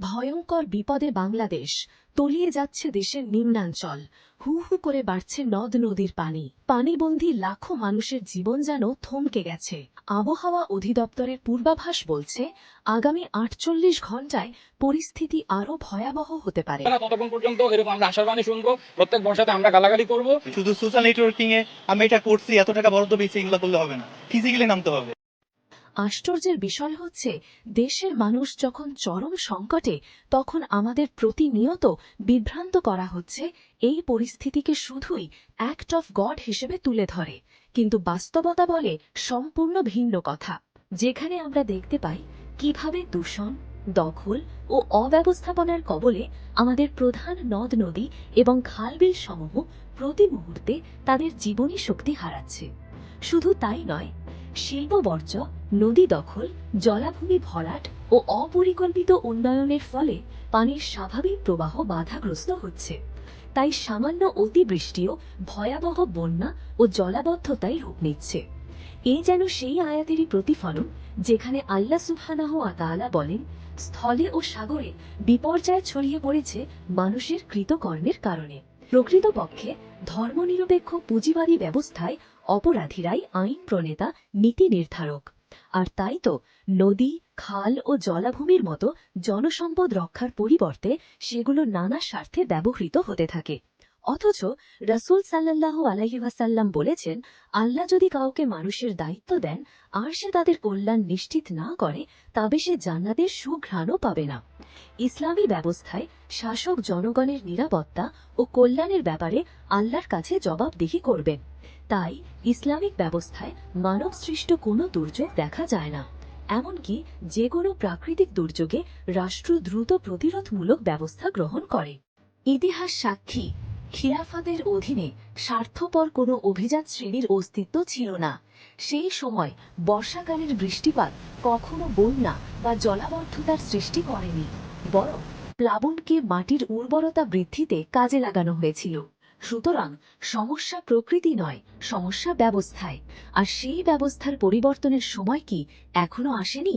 ভয়ঙ্কর বিপদে বাংলাদেশ, তলিয়ে যাচ্ছে দেশের নিম্নাঞ্চল, হু হু করে বাড়ছে নদ নদীর পানি, পানিবন্দী লাখো মানুষের জীবন যেন থমকে গেছে। আবহাওয়া অধিদপ্তরের পূর্বাভাস বলছে আগামী ৪৮ ঘণ্টায় পরিস্থিতি আরও ভয়াবহ হতে পারে। ততক্ষণ পর্যন্ত এরকম আমরা আশার বাণী শুনবো, প্রত্যেক বর্ষাতে আমরা গালাগালি করবো। শুধু সোশ্যাল নেটওয়ার্কিং এ আমি এটা করছি, এত টাকা বরাদ্দ পেয়েছি, এগুলো করলে হবে না, ফিজিক্যালি নামতে হবে। আশ্চর্যের বিষয় হচ্ছে, দেশের মানুষ যখন চরম সংকটে, তখন আমাদের প্রতিনিয়ত বিভ্রান্ত করা হচ্ছে এই পরিস্থিতিকে শুধুই অ্যাক্ট অফ গড হিসেবে তুলে ধরে, কিন্তু বাস্তবতা বলে সম্পূর্ণ ভিন্ন কথা। যেখানে আমরা দেখতে পাই কিভাবে দূষণ, দখল ও অব্যবস্থাপনার কবলে আমাদের প্রধান নদ নদী এবং খালবিল সমূহ প্রতি মুহূর্তে তাদের জীবনী শক্তি হারাচ্ছে। শুধু তাই নয়, শিল্প বর্জ্য, নদী দখল, জলাভূমি ভরাট ও অপরিকল্পিত উন্নয়নের ফলে পানির স্বাভাবিক প্রবাহ বাধাগ্রস্ত হচ্ছে। তাই সামান্য অতিবৃষ্টিও ভয়াবহ বন্যা ও জলাবদ্ধতায় রূপ নিচ্ছে। এই যেন সেই আয়াতেরই প্রতিফলন যেখানে আল্লাহ সুবহানাহু ওয়া তাআলা বলেন, স্থলে ও সাগরে বিপর্যয় ছড়িয়ে পড়েছে মানুষের কৃতকর্মের কারণে। প্রকৃতপক্ষে ধর্মনিরপেক্ষ পুঁজিবাদী ব্যবস্থায় অপরাধীরাই আইন প্রণেতা, নীতি নির্ধারক। আর তাই তো নদী, খাল ও জলাভূমির মতো জনসম্পদ রক্ষার পরিবর্তে সেগুলো নানা স্বার্থে ব্যবহৃত হতে থাকে। অথচ রাসূল সাল্লাল্লাহু আলাইহি ওয়াসাল্লাম বলেছেন, আল্লাহ যদি কাউকে মানুষের দায়িত্ব দেন আর সে তাদের কল্যাণ নিশ্চিত না করে, তবে সে জান্নাতের সুঘ্রাণও পাবে না। ইসলামী ব্যবস্থায় শাসক জনগণের নিরাপত্তা ও কল্যাণের ব্যাপারে আল্লাহর কাছে জবাবদিহি করবেন। তাই ইসলামিক ব্যবস্থায় মানব সৃষ্ট কোনো দুর্যোগ দেখা যায় না। এমনকি যে কোনো প্রাকৃতিক দুর্যোগে রাষ্ট্র দ্রুত প্রতিরোধমূলক ব্যবস্থা গ্রহণ করে। ইতিহাস সাক্ষী, খিলাফতের অধীনে স্বার্থপর কোনো অভিজাত শ্রেণীর অস্তিত্ব ছিল না। সেই সময় বর্ষাকালের বৃষ্টিপাত কখনো বন্যা বা জলাবদ্ধতার সৃষ্টি করেনি, বরং প্লাবনকে মাটির উর্বরতা বৃদ্ধিতে কাজে লাগানো হয়েছিল। সুতরাং সমস্যা প্রকৃতি নয়, সমস্যা ব্যবস্থায়। আর সেই ব্যবস্থার পরিবর্তনের সময় কি এখনো আসেনি?